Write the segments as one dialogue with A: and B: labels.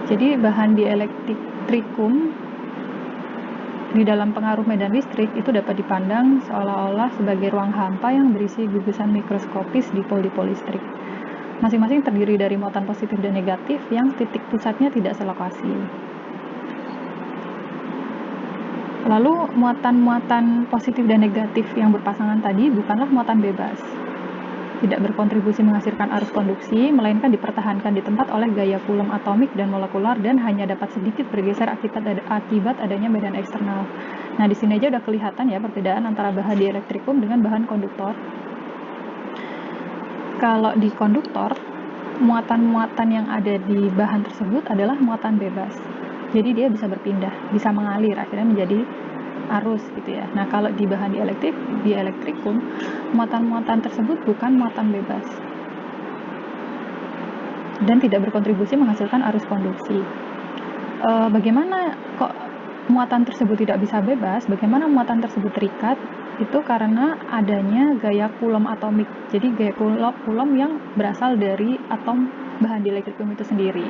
A: Jadi bahan dielektrikum di dalam pengaruh medan listrik itu dapat dipandang seolah-olah sebagai ruang hampa yang berisi gugusan mikroskopis dipol-dipol listrik. Masing-masing terdiri dari muatan positif dan negatif yang titik pusatnya tidak selokasi. Lalu muatan-muatan positif dan negatif yang berpasangan tadi bukanlah muatan bebas. Tidak berkontribusi menghasilkan arus konduksi, melainkan dipertahankan di tempat oleh gaya Coulomb atomik dan molekular dan hanya dapat sedikit bergeser akibat adanya medan eksternal. Nah, di sini aja udah kelihatan ya perbedaan antara bahan dielektrikum dengan bahan konduktor. Kalau di konduktor, muatan-muatan yang ada di bahan tersebut adalah muatan bebas. Jadi dia bisa berpindah, bisa mengalir, akhirnya menjadi arus gitu ya. Nah, kalau di bahan dielektrikum, muatan-muatan tersebut bukan muatan bebas dan tidak berkontribusi menghasilkan arus konduksi. Bagaimana kok muatan tersebut tidak bisa bebas? Bagaimana muatan tersebut terikat? Itu karena adanya gaya Coulomb atomik. Jadi gaya Coulomb yang berasal dari atom bahan dielektrikum itu sendiri.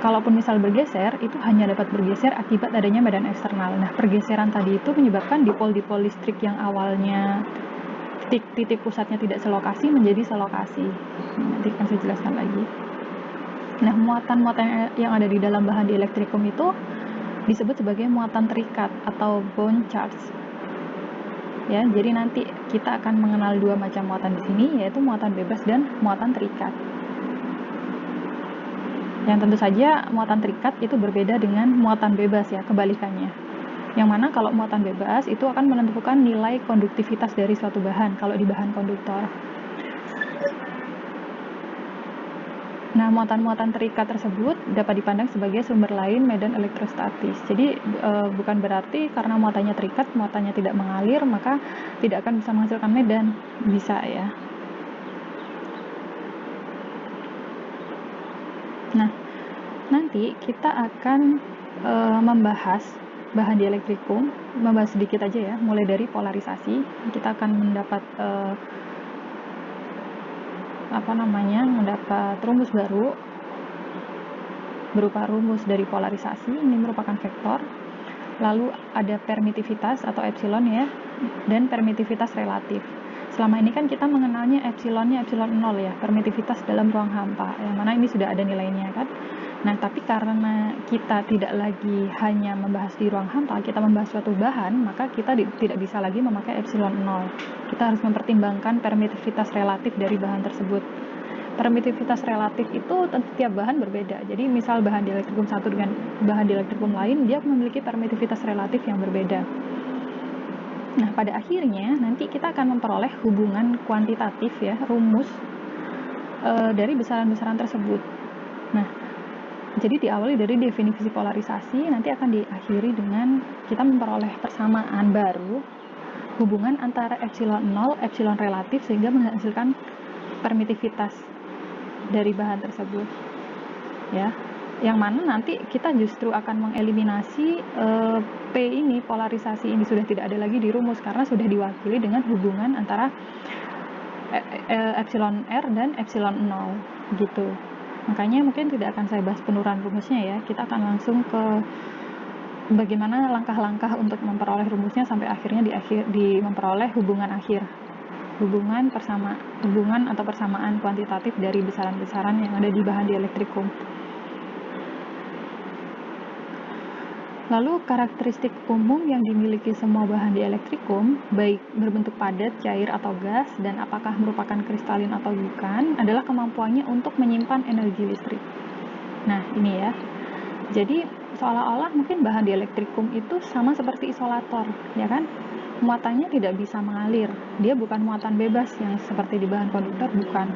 A: Kalaupun misal bergeser, itu hanya dapat bergeser akibat adanya medan eksternal. Nah, pergeseran tadi itu menyebabkan dipol-dipol listrik yang awalnya titik pusatnya tidak selokasi menjadi selokasi. Nanti akan saya jelaskan lagi. Nah, muatan-muatan yang ada di dalam bahan dielektrikum itu disebut sebagai muatan terikat atau bound charge. Ya, jadi nanti kita akan mengenal dua macam muatan di sini, yaitu muatan bebas dan muatan terikat. Yang tentu saja muatan terikat itu berbeda dengan muatan bebas ya, kebalikannya. Yang mana kalau muatan bebas itu akan menentukan nilai konduktivitas dari suatu bahan kalau di bahan konduktor. Nah, muatan-muatan terikat tersebut dapat dipandang sebagai sumber lain medan elektrostatis. Jadi bukan berarti karena muatannya terikat, muatannya tidak mengalir, maka tidak akan bisa menghasilkan medan. Bisa ya. Nah, nanti kita akan membahas bahan dielektrikum, membahas sedikit aja ya, mulai dari polarisasi. Kita akan mendapat mendapat rumus baru berupa rumus dari polarisasi. Ini merupakan vektor. Lalu ada permitivitas atau epsilon ya, dan permitivitas relatif. Selama ini kan kita mengenalnya epsilonnya epsilon 0 ya, permitivitas dalam ruang hampa, yang mana ini sudah ada nilainya kan. Nah, tapi karena kita tidak lagi hanya membahas di ruang hampa, kita membahas suatu bahan, maka kita tidak bisa lagi memakai epsilon 0. Kita harus mempertimbangkan permitivitas relatif dari bahan tersebut. Permitivitas relatif itu tiap bahan berbeda. Jadi misal bahan dielektrikum satu dengan bahan dielektrikum lain, dia memiliki permitivitas relatif yang berbeda. Nah, pada akhirnya nanti kita akan memperoleh hubungan kuantitatif ya, rumus dari besaran-besaran tersebut. Nah, jadi diawali dari definisi polarisasi, nanti akan diakhiri dengan kita memperoleh persamaan baru hubungan antara epsilon 0, epsilon relatif sehingga menghasilkan permitivitas dari bahan tersebut. Ya. Yang mana nanti kita justru akan mengeliminasi P ini, polarisasi ini sudah tidak ada lagi di rumus karena sudah diwakili dengan hubungan antara epsilon R dan epsilon 0 gitu. Makanya mungkin tidak akan saya bahas penurunan rumusnya ya. Kita akan langsung ke bagaimana langkah-langkah untuk memperoleh rumusnya sampai akhirnya memperoleh hubungan akhir. Hubungan atau persamaan kuantitatif dari besaran-besaran yang ada di bahan dielektrikum. Lalu karakteristik umum yang dimiliki semua bahan dielektrikum, baik berbentuk padat, cair, atau gas, dan apakah merupakan kristalin atau bukan, adalah kemampuannya untuk menyimpan energi listrik. Nah, ini ya. Jadi, seolah-olah mungkin bahan dielektrikum itu sama seperti isolator, ya kan? Muatannya tidak bisa mengalir. Dia bukan muatan bebas yang seperti di bahan konduktor, bukan.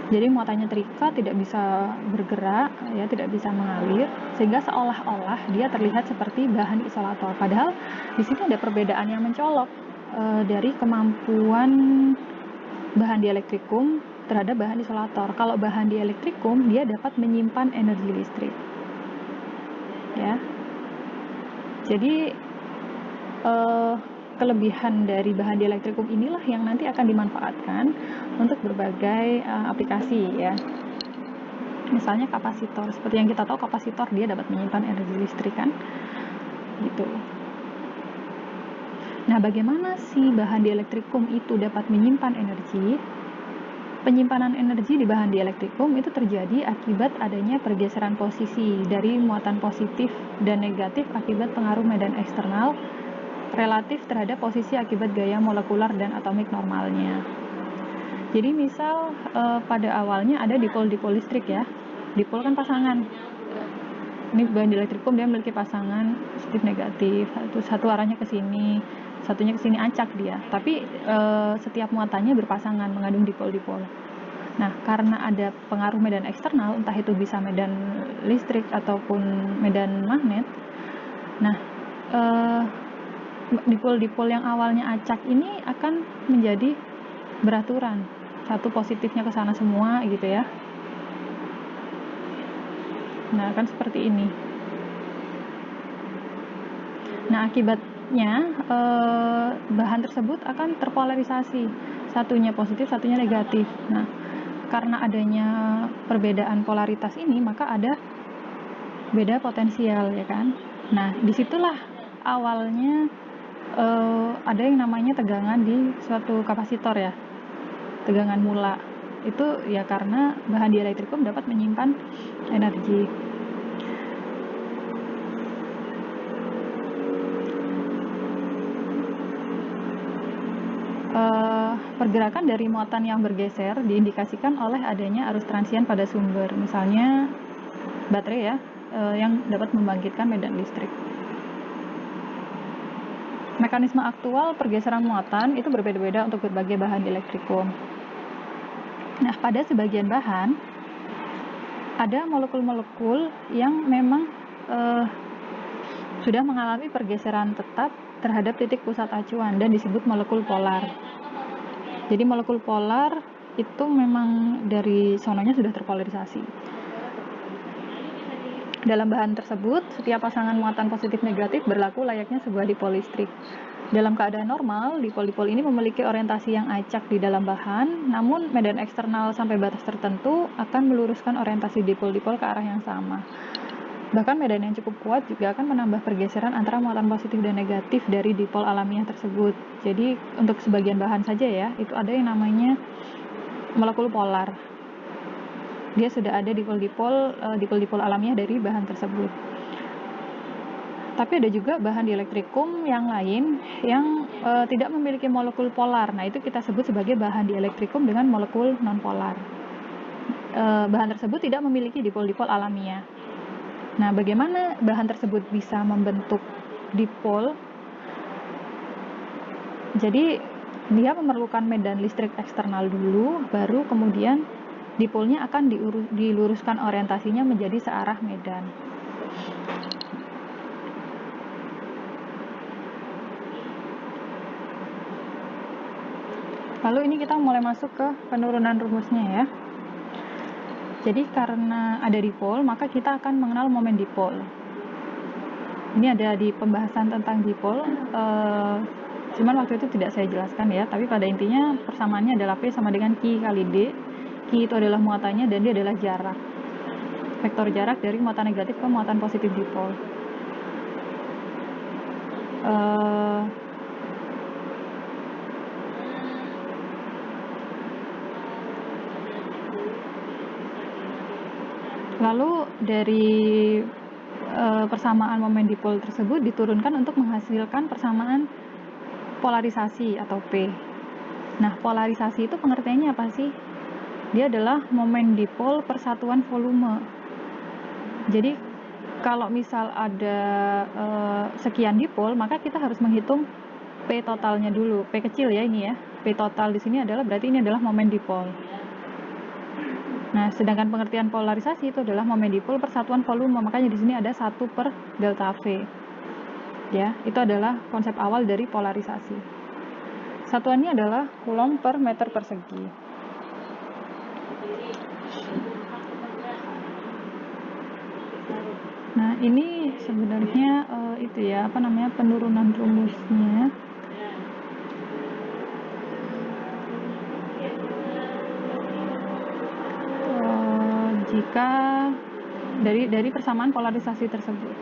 A: Jadi muatannya terikat, tidak bisa bergerak, ya, tidak bisa mengalir, sehingga seolah-olah dia terlihat seperti bahan isolator. Padahal di sini ada perbedaan yang mencolok dari kemampuan bahan dielektrikum terhadap bahan isolator. Kalau bahan dielektrikum dia dapat menyimpan energi listrik, ya. Jadi kelebihan dari bahan dielektrikum inilah yang nanti akan dimanfaatkan untuk berbagai aplikasi ya. Misalnya kapasitor, seperti yang kita tahu kapasitor dia dapat menyimpan energi listrik kan, gitu. Nah, bagaimana sih bahan dielektrikum itu dapat menyimpan energi? Penyimpanan energi di bahan dielektrikum itu terjadi akibat adanya pergeseran posisi dari muatan positif dan negatif akibat pengaruh medan eksternal relatif terhadap posisi akibat gaya molekular dan atomik normalnya. Jadi misal pada awalnya ada dipol-dipol listrik ya. Dipol kan pasangan. Ini bahan dielektrikum dia memiliki pasangan positif negatif, satu arahnya ke sini, satunya ke sini, acak dia. Tapi setiap muatannya berpasangan mengandung dipol-dipol. Nah, karena ada pengaruh medan eksternal, entah itu bisa medan listrik ataupun medan magnet. Nah, dipol-dipol yang awalnya acak ini akan menjadi beraturan. Satu positifnya ke sana semua gitu ya. Nah, kan seperti ini. Nah, akibatnya bahan tersebut akan terpolarisasi. Satunya positif, satunya negatif. Nah, karena adanya perbedaan polaritas ini, maka ada beda potensial ya kan. Nah, disitulah awalnya ada yang namanya tegangan di suatu kapasitor ya, tegangan mula. Itu ya karena bahan dielektrikum dapat menyimpan energi. Pergerakan dari muatan yang bergeser diindikasikan oleh adanya arus transien pada sumber, misalnya baterai ya, yang dapat membangkitkan medan listrik. Mekanisme aktual pergeseran muatan itu berbeda-beda untuk berbagai bahan dielektrikum. Nah, pada sebagian bahan ada molekul-molekul yang memang sudah mengalami pergeseran tetap terhadap titik pusat acuan dan disebut molekul polar. Jadi molekul polar itu memang dari sononya sudah terpolarisasi. Dalam bahan tersebut, setiap pasangan muatan positif negatif berlaku layaknya sebuah dipol listrik. Dalam keadaan normal, dipol-dipol ini memiliki orientasi yang acak di dalam bahan, namun medan eksternal sampai batas tertentu akan meluruskan orientasi dipol-dipol ke arah yang sama. Bahkan medan yang cukup kuat juga akan menambah pergeseran antara muatan positif dan negatif dari dipol alamiah tersebut. Jadi untuk sebagian bahan saja ya, itu ada yang namanya molekul polar. Dia sudah ada dipol-dipol alamiah dari bahan tersebut. Tapi ada juga bahan dielektrikum yang lain yang tidak memiliki molekul polar. Nah, itu kita sebut sebagai bahan dielektrikum dengan molekul nonpolar. Bahan tersebut tidak memiliki dipol-dipol alamiah. Nah, bagaimana bahan tersebut bisa membentuk dipol? Jadi, dia memerlukan medan listrik eksternal dulu, baru kemudian dipolnya akan diluruskan orientasinya menjadi searah medan. Lalu ini kita mulai masuk ke penurunan rumusnya ya. Jadi karena ada dipol, maka kita akan mengenal momen dipol. Ini ada di pembahasan tentang dipol, cuman waktu itu tidak saya jelaskan ya, tapi pada intinya persamaannya adalah P sama dengan Q kali D. Q itu adalah muatannya dan D adalah jarak. Vektor jarak dari muatan negatif ke muatan positif dipol. Lalu dari persamaan momen dipol tersebut diturunkan untuk menghasilkan persamaan polarisasi atau P. Nah, polarisasi itu pengertiannya apa sih? Dia adalah momen dipol persatuan volume. Jadi kalau misal ada sekian dipol, maka kita harus menghitung P totalnya dulu. P kecil ya ini ya. P total di sini adalah berarti ini adalah momen dipol. Nah, sedangkan pengertian polarisasi itu adalah momen dipol persatuan volume. Makanya di sini ada 1 per delta V. Ya, itu adalah konsep awal dari polarisasi. Satuannya adalah coulomb per meter persegi. Nah, ini sebenarnya itu ya, penurunan rumusnya. jika dari persamaan polarisasi tersebut.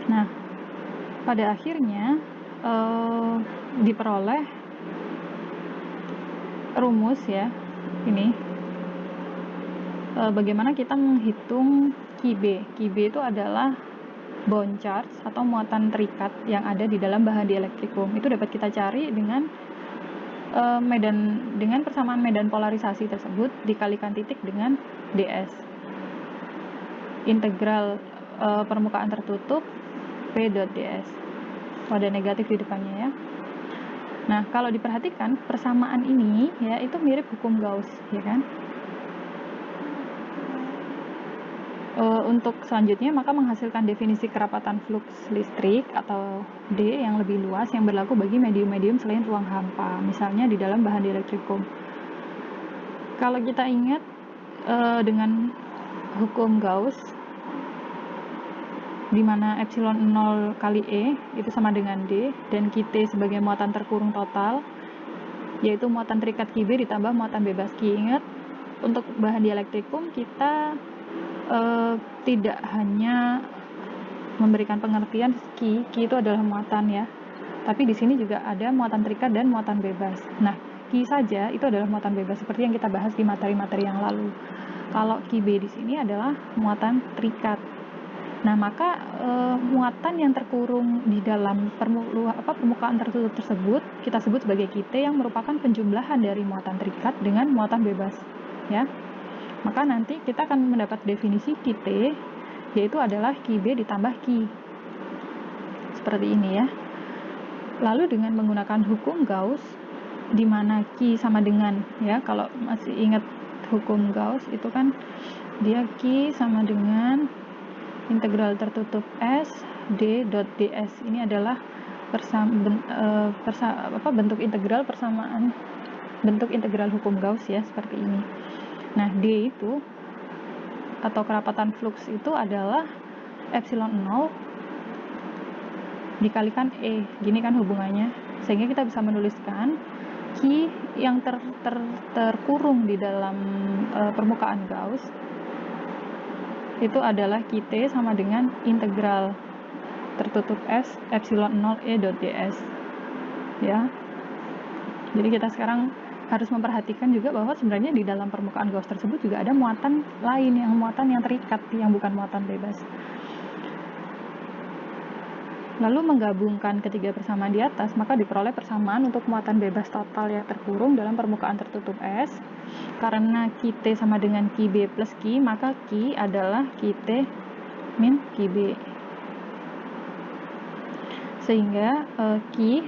A: Nah, pada akhirnya diperoleh rumus ya, ini bagaimana kita menghitung Qb. Qb itu adalah bound charge atau muatan terikat yang ada di dalam bahan dielektrikum. Itu dapat kita cari dengan dengan persamaan medan polarisasi tersebut dikalikan titik dengan ds. Integral permukaan tertutup P dot ds. Ada negatif di depannya ya. Nah, kalau diperhatikan persamaan ini ya itu mirip hukum Gauss, ya kan? Untuk selanjutnya maka menghasilkan definisi kerapatan flux listrik atau D yang lebih luas yang berlaku bagi medium-medium selain ruang hampa, misalnya di dalam bahan dielektrikum. Kalau kita ingat dengan hukum Gauss, di mana epsilon 0 kali E itu sama dengan D, dan Qt sebagai muatan terkurung total, yaitu muatan terikat Qb ditambah muatan bebas Q. Ingat, untuk bahan dielektrikum kita tidak hanya memberikan pengertian Q itu adalah muatan ya, tapi di sini juga ada muatan terikat dan muatan bebas. Nah, Q saja itu adalah muatan bebas seperti yang kita bahas di materi-materi yang lalu. Kalau Qb di sini adalah muatan terikat. Nah, maka muatan yang terkurung di dalam permukaan tertutup tersebut kita sebut sebagai Qt yang merupakan penjumlahan dari muatan terikat dengan muatan bebas ya. Maka nanti kita akan mendapat definisi Qt, yaitu adalah Qb ditambah Q. Seperti ini ya. Lalu dengan menggunakan hukum Gauss, di mana Q sama dengan, ya kalau masih ingat hukum Gauss, itu kan dia Q sama dengan integral tertutup S D dot ds. Ini adalah bentuk integral persamaan bentuk integral hukum Gauss ya, seperti ini. Nah, D itu atau kerapatan flux itu adalah epsilon 0 dikalikan E. Gini kan hubungannya. Sehingga kita bisa menuliskan Q yang terkurung di dalam permukaan Gauss itu adalah Qt sama dengan integral tertutup S epsilon 0 E dot ds. Ya. Jadi kita sekarang harus memperhatikan juga bahwa sebenarnya di dalam permukaan Gauss tersebut juga ada muatan lain, muatan yang terikat, yang bukan muatan bebas. Lalu menggabungkan ketiga persamaan di atas, maka diperoleh persamaan untuk muatan bebas total yang terkurung dalam permukaan tertutup S. Karena Qt sama dengan Qb plus Q, maka Q adalah Qt min Qb. Sehingga Q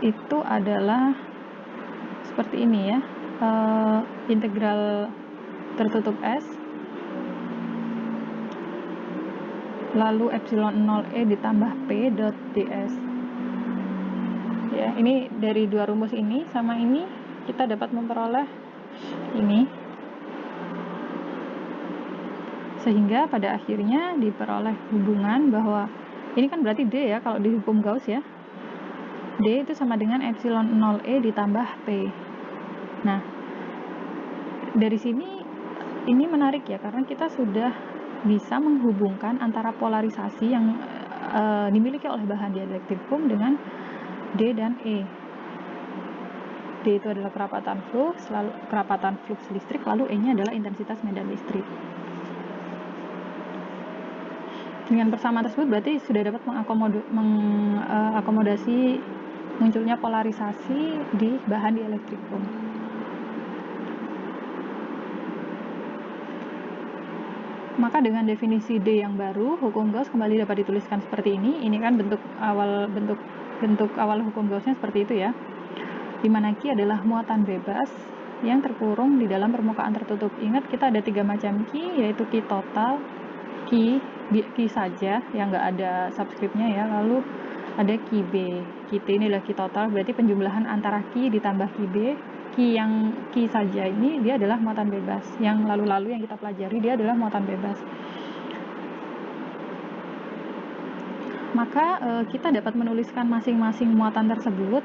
A: itu adalah seperti ini ya, integral tertutup S lalu epsilon 0 E ditambah P dot ds ya. Ini dari dua rumus ini sama ini kita dapat memperoleh ini, sehingga pada akhirnya diperoleh hubungan bahwa ini kan berarti D ya kalau di hukum Gauss ya, D itu sama dengan epsilon 0 E ditambah P. Nah, dari sini ini menarik ya, karena kita sudah bisa menghubungkan antara polarisasi yang dimiliki oleh bahan dielektrikum dengan D dan E. D itu adalah kerapatan flux, lalu kerapatan flux listrik, lalu E-nya adalah intensitas medan listrik. Dengan persamaan tersebut berarti sudah dapat mengakomodasi munculnya polarisasi di bahan dielektrikum. Maka dengan definisi D yang baru, hukum Gauss kembali dapat dituliskan seperti ini. Ini kan bentuk awal hukum Gaussnya seperti itu ya. Di mana Q adalah muatan bebas yang terkurung di dalam permukaan tertutup. Ingat kita ada 3 macam Q, yaitu Q total, Q saja yang nggak ada subskripnya ya. Lalu ada Qb. Qt ini adalah Q total, berarti penjumlahan antara Q ditambah Qb. Q saja ini dia adalah muatan bebas. Yang lalu-lalu yang kita pelajari dia adalah muatan bebas. maka kita dapat menuliskan masing-masing muatan tersebut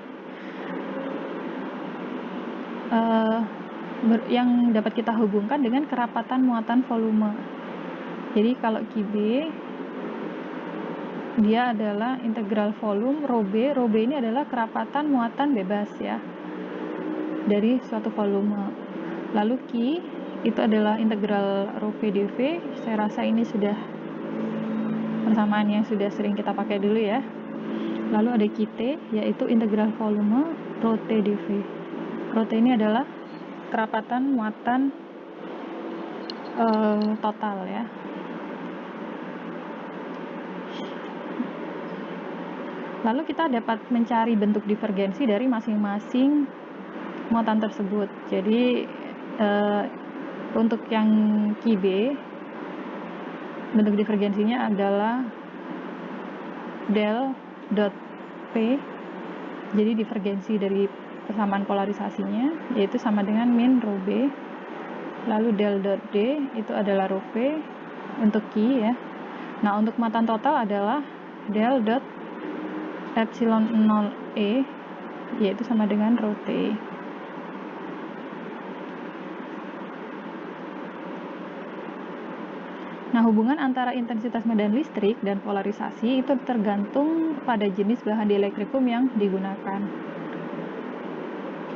A: yang dapat kita hubungkan dengan kerapatan muatan volume. Jadi kalau Q B dia adalah integral volume rho B ini adalah kerapatan muatan bebas ya dari suatu volume. Lalu Q itu adalah integral rho P dV. Saya rasa ini sudah persamaan yang sudah sering kita pakai dulu ya. Lalu ada QT yaitu integral volume rho T dV. Rho T ini adalah kerapatan muatan total ya. Lalu kita dapat mencari bentuk divergensi dari masing-masing muatan tersebut. Jadi untuk yang QB bentuk divergensinya adalah del dot P. Jadi divergensi dari persamaan polarisasinya yaitu sama dengan min rho B. Lalu del dot D itu adalah rho P untuk Q ya. Nah, untuk muatan total adalah del dot epsilon 0 E yaitu sama dengan rho T. Nah, hubungan antara intensitas medan listrik dan polarisasi itu tergantung pada jenis bahan dielektrikum yang digunakan.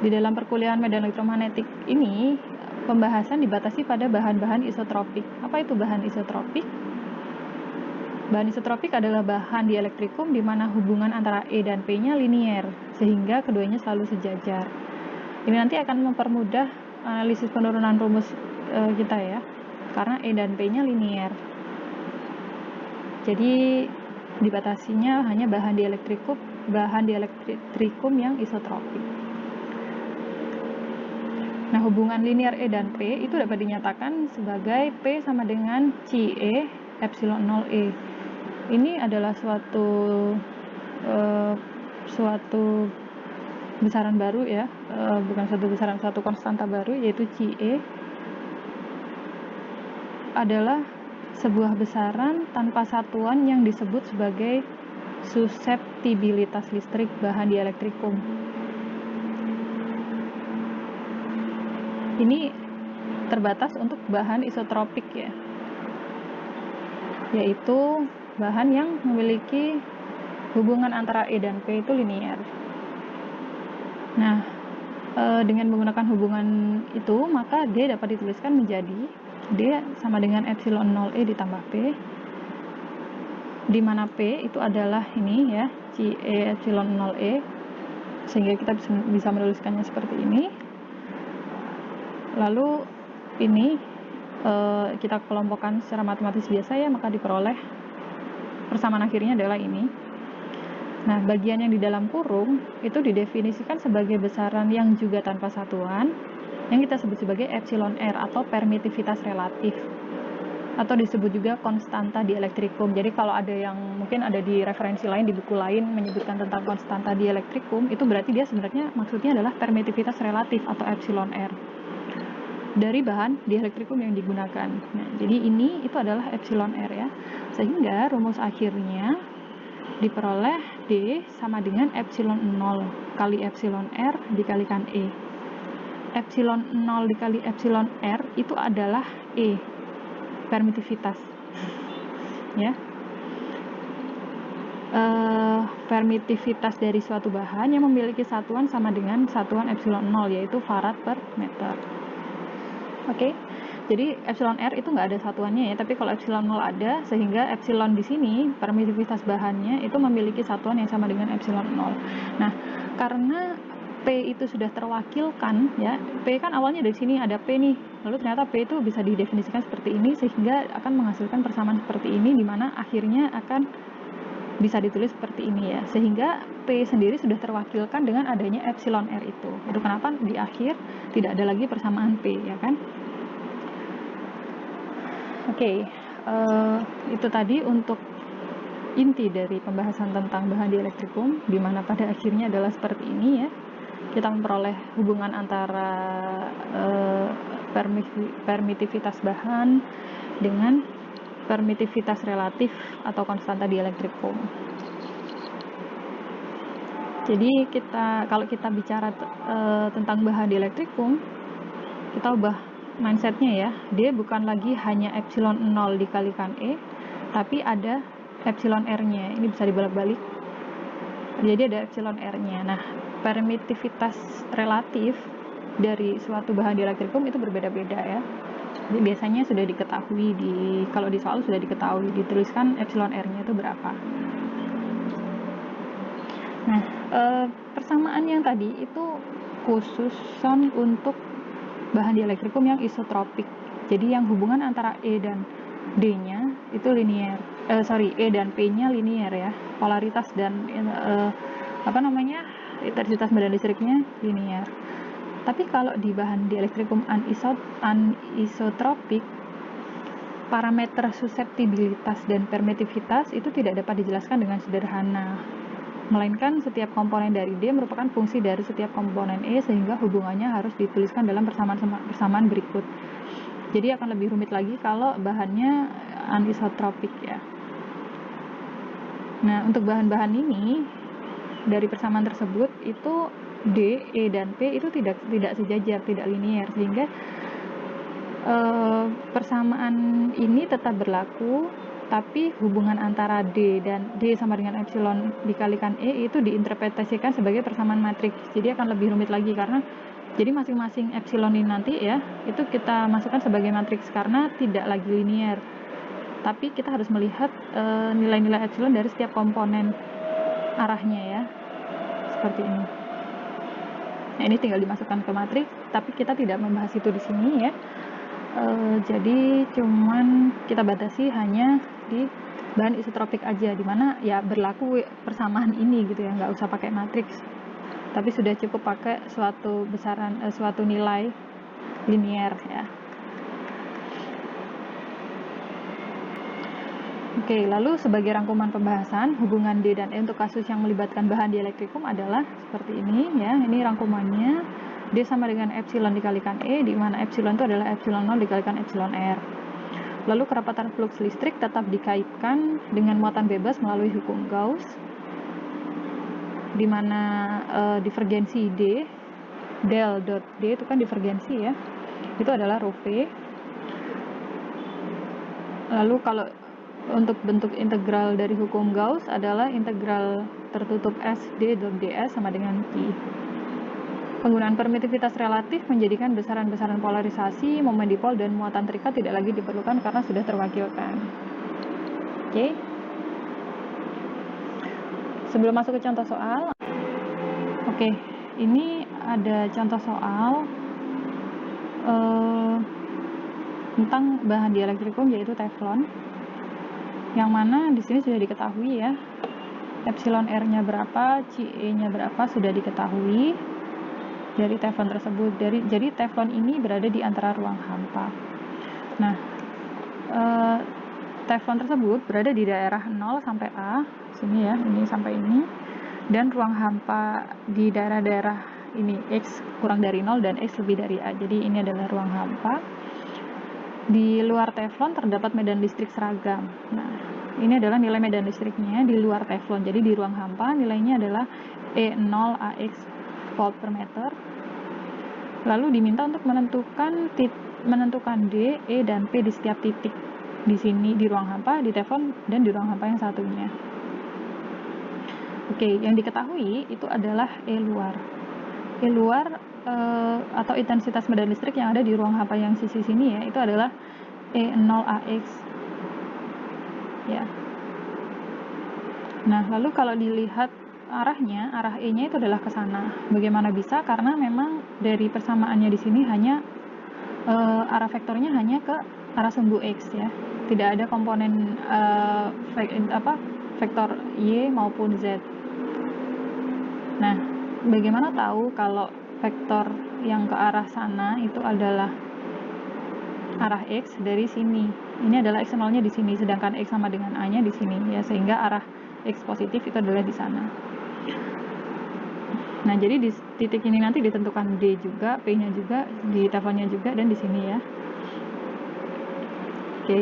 A: Di dalam perkuliahan medan elektromagnetik ini, pembahasan dibatasi pada bahan-bahan isotropik. Apa itu bahan isotropik? Bahan isotropik adalah bahan dielektrikum di mana hubungan antara E dan P-nya linier, sehingga keduanya selalu sejajar. Ini nanti akan mempermudah analisis penurunan rumus kita ya, karena E dan P-nya linier. Jadi dibatasinya hanya bahan dielektrikum yang isotropik. Nah, hubungan linear E dan P itu dapat dinyatakan sebagai P sama dengan CE epsilon 0E. Ini adalah suatu besaran baru ya, bukan suatu besaran, suatu konstanta baru, yaitu CE adalah sebuah besaran tanpa satuan yang disebut sebagai suseptibilitas listrik bahan dielektrikum. Ini terbatas untuk bahan isotropik ya, yaitu bahan yang memiliki hubungan antara E dan P itu linear. Nah, dengan menggunakan hubungan itu, maka D dapat dituliskan menjadi D sama dengan epsilon 0E ditambah P, di mana P itu adalah ini ya, CE epsilon 0E, sehingga kita bisa menuliskannya seperti ini. Lalu ini kita kelompokkan secara matematis biasa ya, maka diperoleh persamaan akhirnya adalah ini. Nah, bagian yang di dalam kurung itu didefinisikan sebagai besaran yang juga tanpa satuan, yang kita sebut sebagai epsilon R atau permitivitas relatif, atau disebut juga konstanta dielektrikum. Jadi kalau ada yang mungkin ada di referensi lain, di buku lain menyebutkan tentang konstanta dielektrikum, itu berarti dia sebenarnya maksudnya adalah permitivitas relatif atau epsilon R dari bahan dielektrikum yang digunakan. Nah, jadi ini itu adalah epsilon R ya. Sehingga rumus akhirnya diperoleh D sama dengan epsilon 0 kali epsilon R dikalikan E. Epsilon 0 dikali epsilon R itu adalah E, permitivitas ya. Permitivitas dari suatu bahan yang memiliki satuan sama dengan satuan epsilon 0, yaitu farad per meter. Oke, jadi epsilon R itu nggak ada satuannya ya, tapi kalau epsilon 0 ada, sehingga epsilon di sini, permitivitas bahannya itu memiliki satuan yang sama dengan epsilon 0. Nah, karena P itu sudah terwakilkan ya, P kan awalnya dari sini ada P nih, lalu ternyata P itu bisa didefinisikan seperti ini, sehingga akan menghasilkan persamaan seperti ini, di mana akhirnya akan bisa ditulis seperti ini ya, sehingga P sendiri sudah terwakilkan dengan adanya epsilon R itu. Itu kenapa di akhir tidak ada lagi persamaan P ya kan. Oke, itu tadi untuk inti dari pembahasan tentang bahan dielektrikum, di mana pada akhirnya adalah seperti ini ya. Kita memperoleh hubungan antara permitivitas bahan dengan permitivitas relatif atau konstanta dielektrikum. Jadi kalau kita bicara tentang bahan di elektrikum, kita ubah mindsetnya ya. D bukan lagi hanya epsilon 0 dikalikan E, tapi ada epsilon R-nya. Ini bisa dibolak-balik. Jadi ada epsilon R-nya. Nah, permitivitas relatif dari suatu bahan di elektrikum itu berbeda-beda ya. Jadi biasanya sudah diketahui kalau di soal sudah diketahui, dituliskan epsilon R-nya itu berapa. Nah, persamaan yang tadi itu khususan untuk bahan di elektrikum yang isotropik. Jadi yang hubungan antara E dan D-nya itu linear. E dan P-nya linear ya. Polaritas dan intensitas medan listriknya linear. Tapi kalau di bahan di elektrikum anisotropik, parameter suseptibilitas dan permitivitas itu tidak dapat dijelaskan dengan sederhana, melainkan setiap komponen dari D merupakan fungsi dari setiap komponen E, sehingga hubungannya harus dituliskan dalam persamaan berikut. Jadi akan lebih rumit lagi kalau bahannya anisotropik ya. Nah, untuk bahan-bahan ini dari persamaan tersebut itu D, E, dan P itu tidak sejajar, tidak linear, sehingga persamaan ini tetap berlaku, tapi hubungan antara D sama dengan epsilon dikalikan E itu diinterpretasikan sebagai persamaan matriks. Jadi akan lebih rumit lagi karena jadi masing-masing epsilon ini nanti ya, itu kita masukkan sebagai matriks karena tidak lagi linear. Tapi kita harus melihat nilai-nilai epsilon dari setiap komponen arahnya ya. Seperti ini. Nah, ini tinggal dimasukkan ke matriks, tapi kita tidak membahas itu di sini ya. Jadi cuman kita batasi hanya di bahan isotropik aja, dimana ya berlaku persamaan ini gitu ya, nggak usah pakai matriks, tapi sudah cukup pakai suatu nilai linear ya. Oke, lalu sebagai rangkuman pembahasan, hubungan D dan E untuk kasus yang melibatkan bahan di elektrikum adalah seperti ini ya. Ini rangkumannya. D sama dengan epsilon dikalikan E, di mana epsilon itu adalah epsilon 0 dikalikan epsilon R. Lalu kerapatan flux listrik tetap dikaitkan dengan muatan bebas melalui hukum Gauss, di mana divergensi D, del dot D itu kan divergensi ya, itu adalah rho V. Lalu kalau untuk bentuk integral dari hukum Gauss adalah integral tertutup S D dot ds sama dengan Q. Penggunaan permitivitas relatif menjadikan besaran-besaran polarisasi, momen dipol, dan muatan terikat tidak lagi diperlukan karena sudah terwakilkan. Oke. Sebelum masuk ke contoh soal, oke, ini ada contoh soal tentang bahan di elektrikum yaitu teflon, yang mana di sini sudah diketahui ya, epsilon R-nya berapa, Ce-nya berapa sudah diketahui dari teflon tersebut. Jadi teflon ini berada di antara ruang hampa. Nah, teflon tersebut berada di daerah 0 sampai A, sini ya, ini sampai ini, dan ruang hampa di daerah-daerah ini X kurang dari 0 dan X lebih dari A. Jadi ini adalah ruang hampa. Di luar teflon terdapat medan listrik seragam. Nah, ini adalah nilai medan listriknya di luar teflon. Jadi di ruang hampa nilainya adalah E0 AX volt per meter. Lalu diminta untuk menentukan D, E, dan P di setiap titik di sini, di ruang hampa, di teflon, dan di ruang hampa yang satunya. Oke, yang diketahui itu adalah E luar. E luar atau intensitas medan listrik yang ada di ruang hampa yang sisi sini ya, itu adalah E0AX. Ya. Nah, lalu kalau dilihat arahnya, arah E-nya itu adalah ke sana. Bagaimana bisa? Karena memang dari persamaannya di sini hanya arah vektornya hanya ke arah sumbu X ya. Tidak ada komponen vektor Y maupun Z. Nah, bagaimana tahu kalau vektor yang ke arah sana itu adalah arah X dari sini? Ini adalah X0-nya di sini, sedangkan X sama dengan A-nya di sini ya, sehingga arah X positif itu adalah di sana. Nah, jadi di titik ini nanti ditentukan D juga, P-nya juga, di teflonnya juga, dan di sini ya. Oke.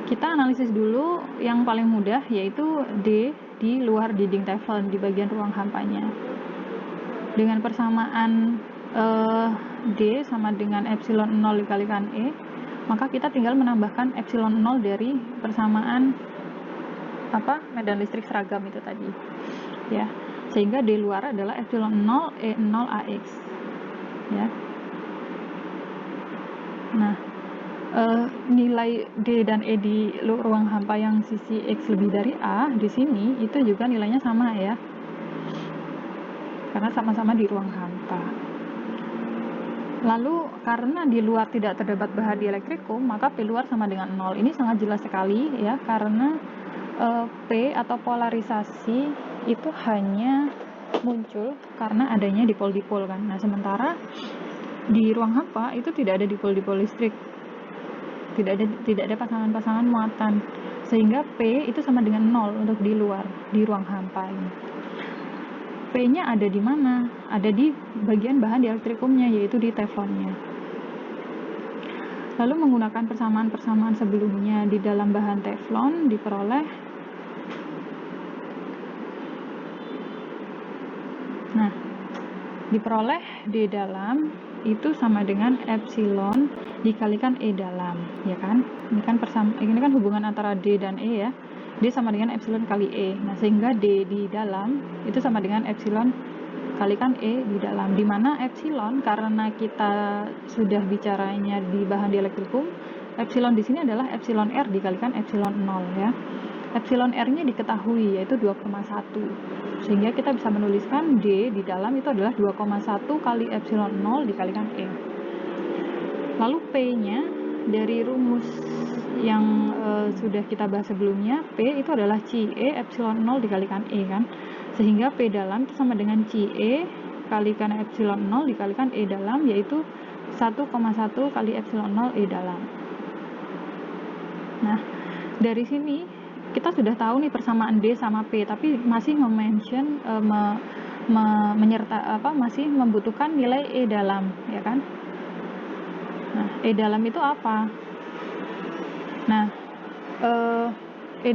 A: Kita analisis dulu yang paling mudah, yaitu D di luar dinding teflon di bagian ruang hampanya. Dengan persamaan D sama dengan epsilon 0 dikalikan E, maka kita tinggal menambahkan epsilon 0 dari persamaan medan listrik seragam itu tadi, ya. Sehingga D luar adalah epsilon 0 E0 AX, ya. Nah, nilai D dan E di ruang hampa yang sisi X lebih dari A di sini itu juga nilainya sama, ya, karena sama-sama di ruang hampa. Lalu karena di luar tidak terdapat bahan dielektrikum, maka P luar sama dengan 0. Ini sangat jelas sekali, ya, karena P atau polarisasi itu hanya muncul karena adanya dipol-dipol, kan. Nah, sementara di ruang hampa itu tidak ada dipol-dipol listrik, tidak ada pasangan-pasangan muatan, sehingga P itu sama dengan 0 untuk di luar, di ruang hampa ini. P-nya ada di mana? Ada di bagian bahan dielektrikumnya, yaitu di teflonnya. Lalu menggunakan persamaan-persamaan sebelumnya di dalam bahan teflon diperoleh. Nah, diperoleh D dalam itu sama dengan epsilon dikalikan E dalam, ya kan? Ini kan hubungan antara D dan E, ya. D sama dengan epsilon kali E. Nah, sehingga D di dalam itu sama dengan epsilon kalikan E di dalam, di mana epsilon karena kita sudah bicaranya di bahan dielektrikum, epsilon di sini adalah epsilon R dikalikan epsilon 0, ya. Epsilon R-nya diketahui, yaitu 2,1, sehingga kita bisa menuliskan D di dalam itu adalah 2,1 kali epsilon 0 dikalikan E. Lalu P-nya dari rumus yang sudah kita bahas sebelumnya, P itu adalah CE epsilon 0 dikalikan E, kan, sehingga P dalam itu sama dengan CE kalikan epsilon 0 dikalikan E dalam, yaitu 1,1 kali epsilon 0 E dalam. Nah, dari sini kita sudah tahu nih persamaan D sama P, tapi masih masih membutuhkan nilai E dalam, ya kan? Nah, E dalam itu apa? Nah, E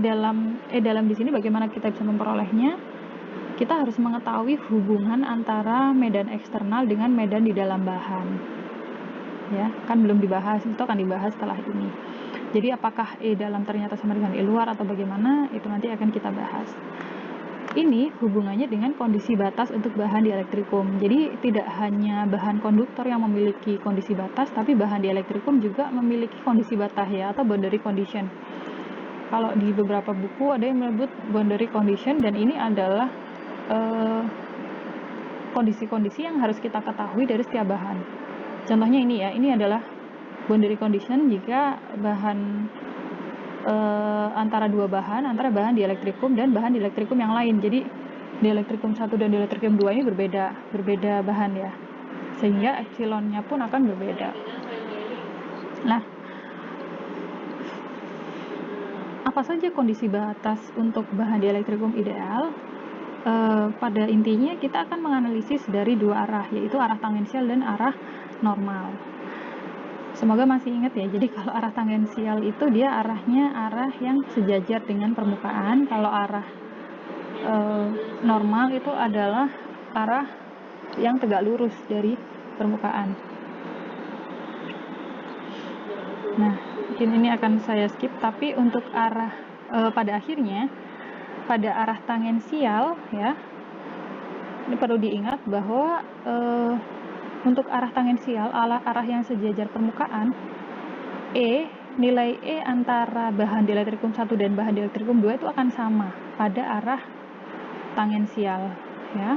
A: dalam di sini bagaimana kita bisa memperolehnya? Kita harus mengetahui hubungan antara medan eksternal dengan medan di dalam bahan, ya, kan belum dibahas, itu akan dibahas setelah ini. Jadi apakah E dalam ternyata sama dengan E luar atau bagaimana, itu nanti akan kita bahas. Ini hubungannya dengan kondisi batas untuk bahan dielektrikum. Jadi tidak hanya bahan konduktor yang memiliki kondisi batas, tapi bahan dielektrikum juga memiliki kondisi batas, ya, atau boundary condition. Kalau di beberapa buku ada yang menyebut boundary condition, dan ini adalah kondisi-kondisi yang harus kita ketahui dari setiap bahan. Contohnya ini, ya, ini adalah boundary condition jika bahan antara dua bahan, antara bahan dielektrikum dan bahan dielektrikum yang lain. Jadi dielektrikum 1 dan dielektrikum 2 ini berbeda bahan, ya, sehingga epsilonnya pun akan berbeda. Nah, apa saja kondisi batas untuk bahan dielektrikum ideal? Pada intinya kita akan menganalisis dari dua arah, yaitu arah tangensial dan arah normal. Semoga masih ingat, ya. Jadi kalau arah tangensial itu dia arahnya arah yang sejajar dengan permukaan. Kalau arah normal itu adalah arah yang tegak lurus dari permukaan. Nah, mungkin ini akan saya skip, tapi untuk arah pada akhirnya pada arah tangensial, ya, ini perlu diingat bahwa untuk arah tangensial, arah yang sejajar permukaan, nilai E antara bahan dielektrikum 1 dan bahan dielektrikum 2 itu akan sama pada arah tangensial, ya.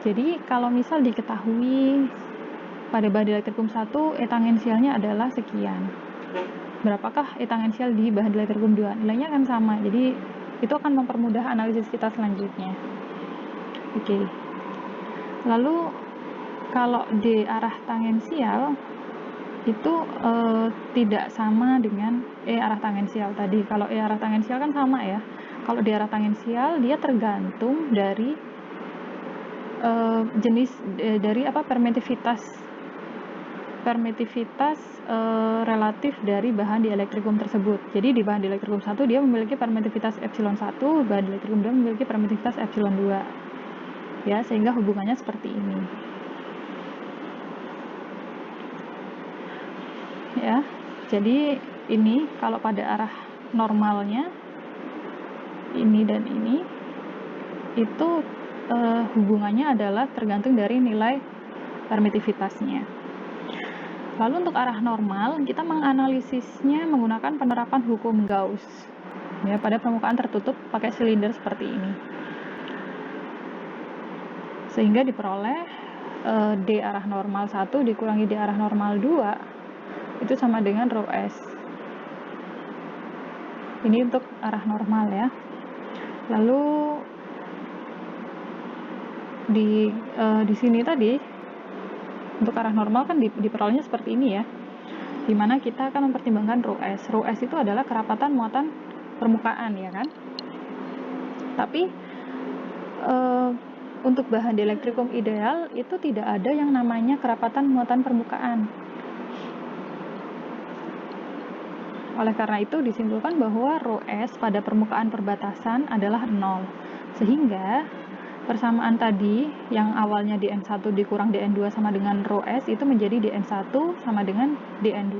A: Jadi kalau misal diketahui pada bahan dielektrikum 1 E tangensialnya adalah sekian, berapakah E tangensial di bahan dielektrikum 2? Nilainya akan sama. Jadi itu akan mempermudah analisis kita selanjutnya. Oke. Lalu kalau di arah tangensial itu tidak sama dengan E arah tangensial tadi. Kalau E arah tangensial kan sama, ya. Kalau di arah tangensial dia tergantung dari jenis dari permitivitas permitivitas relatif dari bahan dielektrikum tersebut. Jadi di bahan dielektrikum 1 dia memiliki permitivitas epsilon 1, bahan dielektrikum 2 memiliki permitivitas epsilon 2. Ya, sehingga hubungannya seperti ini. Ya. Jadi ini kalau pada arah normalnya ini dan ini itu hubungannya adalah tergantung dari nilai permitivitasnya. Lalu untuk arah normal kita menganalisisnya menggunakan penerapan hukum Gauss ya pada permukaan tertutup pakai silinder seperti ini. Sehingga diperoleh D arah normal 1 dikurangi D arah normal 2 itu sama dengan rho S. Ini untuk arah normal ya. Lalu di sini tadi untuk arah normal kan diperolehnya seperti ini ya, dimana kita akan mempertimbangkan rho S. Rho S itu adalah kerapatan muatan permukaan ya kan. Tapi untuk bahan dielektrikum ideal itu tidak ada yang namanya kerapatan muatan permukaan. Oleh karena itu disimpulkan bahwa rho S pada permukaan perbatasan adalah 0. Sehingga persamaan tadi yang awalnya dN1 dikurang dN2 sama dengan rho S itu menjadi dN1 sama dengan dN2.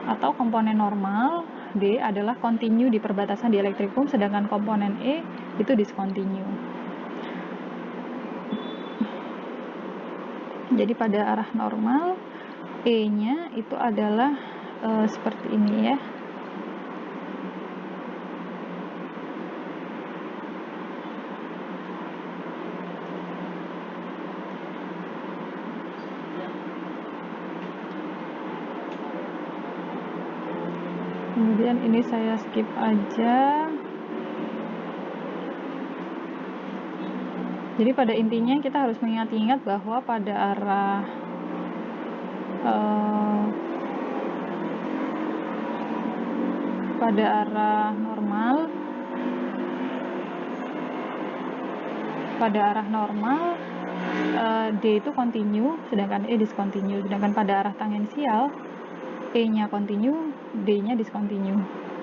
A: Atau komponen normal D adalah kontinu di perbatasan dielektrikum, sedangkan komponen E itu diskontinu. Jadi pada arah normal E-nya itu adalah seperti ini ya. Kemudian ini saya skip aja. Jadi pada intinya kita harus mengingat-ingat bahwa pada arah normal D itu kontinu sedangkan E diskontinu, sedangkan pada arah tangensial E nya kontinu, D nya diskontinu.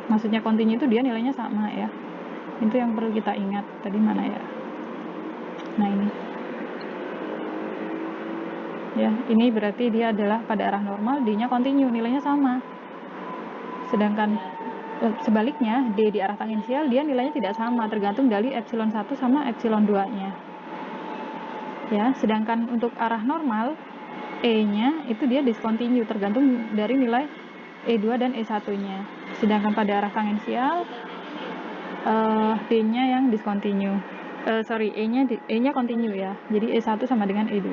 A: Maksudnya kontinu itu dia nilainya sama ya, itu yang perlu kita ingat. Tadi mana ya, nah ini ya, ini berarti dia adalah pada arah normal D nya kontinu, nilainya sama. Sedangkan sebaliknya D di arah tangensial dia nilainya tidak sama, tergantung dari epsilon 1 sama epsilon 2 nya ya. Sedangkan untuk arah normal E nya itu dia diskontinu, tergantung dari nilai E2 dan E1 nya. Sedangkan pada arah tangensial D nya yang diskontinu, E nya kontinu ya, jadi E1 sama dengan E2.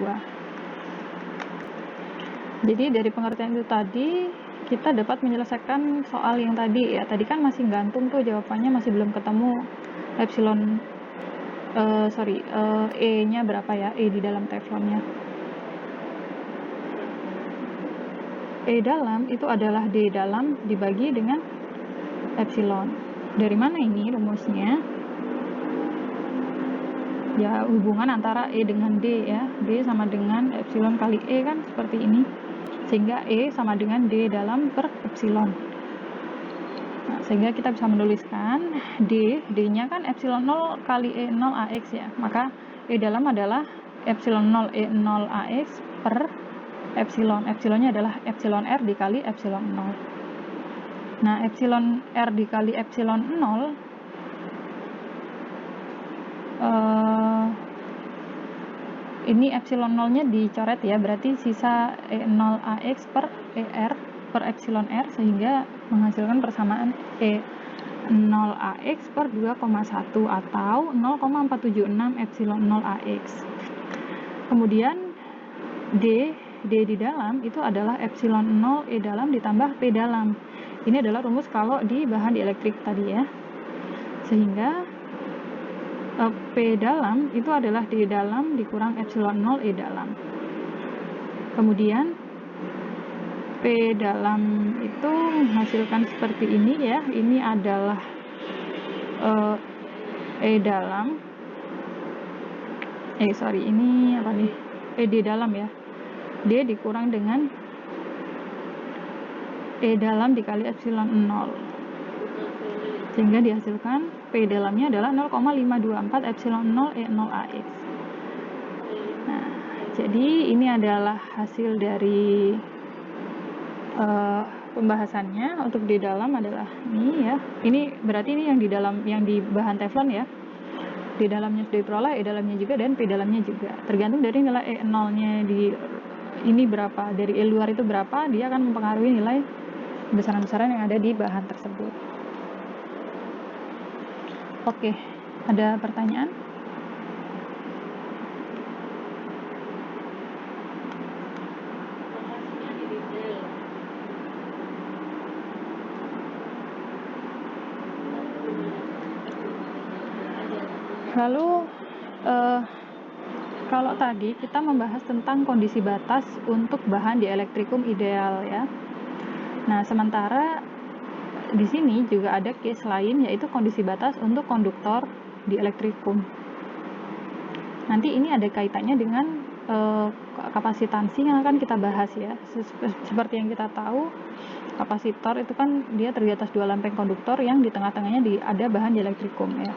A: Jadi dari pengertian itu tadi kita dapat menyelesaikan soal yang tadi ya. Tadi kan masih gantung tuh jawabannya, masih belum ketemu epsilon E nya berapa ya, E di dalam teflonnya. E dalam itu adalah D dalam dibagi dengan epsilon. Dari mana ini rumusnya? Ya, hubungan antara E dengan D ya. D sama dengan epsilon kali E kan seperti ini. Sehingga E sama dengan D dalam per epsilon. Nah, sehingga kita bisa menuliskan D-nya kan epsilon 0 kali E0 AX ya. Maka E dalam adalah epsilon 0 E0 AX per epsilon. Epsilonnya adalah epsilon R dikali epsilon 0. Nah, epsilon R dikali epsilon 0 ini epsilon 0 nya dicoret ya, berarti sisa E0 AX per ER per epsilon R, sehingga menghasilkan persamaan E0 AX per 2,1 atau 0,476 epsilon 0 AX. Kemudian D di dalam itu adalah epsilon 0 E dalam ditambah P dalam. Ini adalah rumus kalau di bahan dielektrik tadi ya. Sehingga P dalam itu adalah D dalam dikurang epsilon 0 E dalam. Kemudian P dalam itu menghasilkan seperti ini ya. Ini adalah E dalam. Ini apa nih? D dalam ya. D dikurang dengan E dalam dikali epsilon 0, sehingga dihasilkan P dalamnya adalah 0,524 epsilon 0 E0 AX. Nah, jadi ini adalah hasil dari pembahasannya. Untuk di dalam adalah ini ya. Ini berarti ini yang di dalam, yang di bahan teflon ya. Di dalamnya sudah diperoleh, E dalamnya juga, dan P dalamnya juga. Tergantung dari nilai E0-nya di ini berapa, dari E luar itu berapa, dia akan mempengaruhi nilai besaran-besaran yang ada di bahan tersebut. Oke, ada pertanyaan? Lalu kalau tadi kita membahas tentang kondisi batas untuk bahan dielektrikum ideal ya. Nah, sementara di sini juga ada case lain, yaitu kondisi batas untuk konduktor dielektrikum. Nanti ini ada kaitannya dengan kapasitansi yang akan kita bahas ya. Seperti yang kita tahu, kapasitor itu kan dia terdiri atas dua lempeng konduktor yang di tengah-tengahnya ada bahan dielektrikum ya.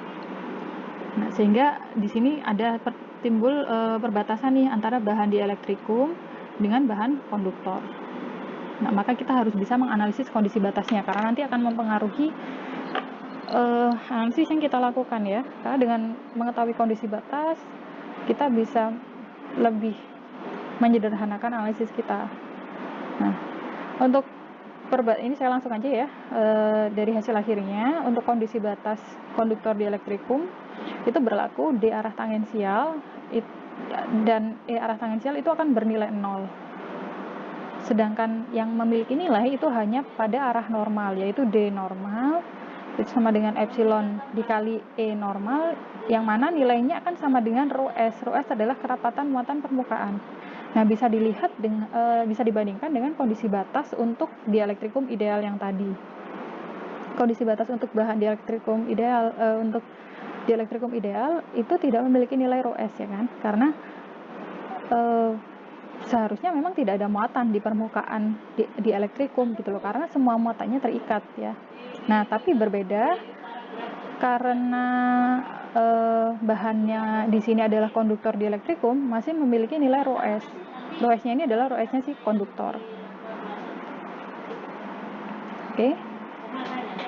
A: Nah, sehingga di sini ada timbul perbatasan nih antara bahan dielektrikum dengan bahan konduktor. Nah, maka kita harus bisa menganalisis kondisi batasnya, karena nanti akan mempengaruhi analisis yang kita lakukan ya. Karena dengan mengetahui kondisi batas, kita bisa lebih menyederhanakan analisis kita. Nah, untuk ini saya langsung aja ya, dari hasil akhirnya. Untuk kondisi batas konduktor dielektrikum itu berlaku D arah tangensial dan E arah tangensial itu akan bernilai 0. Sedangkan yang memiliki nilai itu hanya pada arah normal, yaitu D normal itu sama dengan epsilon dikali E normal, yang mana nilainya akan sama dengan rho S. Rho S adalah kerapatan muatan permukaan. Nah, bisa dilihat bisa dibandingkan dengan kondisi batas untuk dielektrikum ideal yang tadi. Kondisi batas untuk bahan dielektrikum ideal untuk dielektrikum ideal itu tidak memiliki nilai rho S ya kan, karena seharusnya memang tidak ada muatan di permukaan di elektrikum gitu loh, karena semua muatannya terikat ya. Nah, tapi berbeda karena bahannya di sini adalah konduktor di elektrikum, masih memiliki nilai rho S. Rho S-nya ini adalah rho S-nya si konduktor. Oke.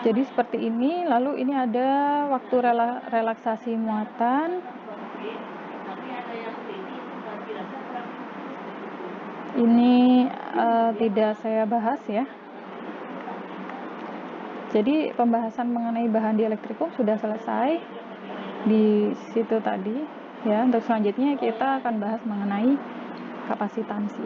A: Jadi seperti ini. Lalu ini ada waktu relaksasi muatan. Ini tidak saya bahas ya. Jadi pembahasan mengenai bahan dielektrikum sudah selesai di situ tadi ya. Untuk selanjutnya kita akan bahas mengenai kapasitansi.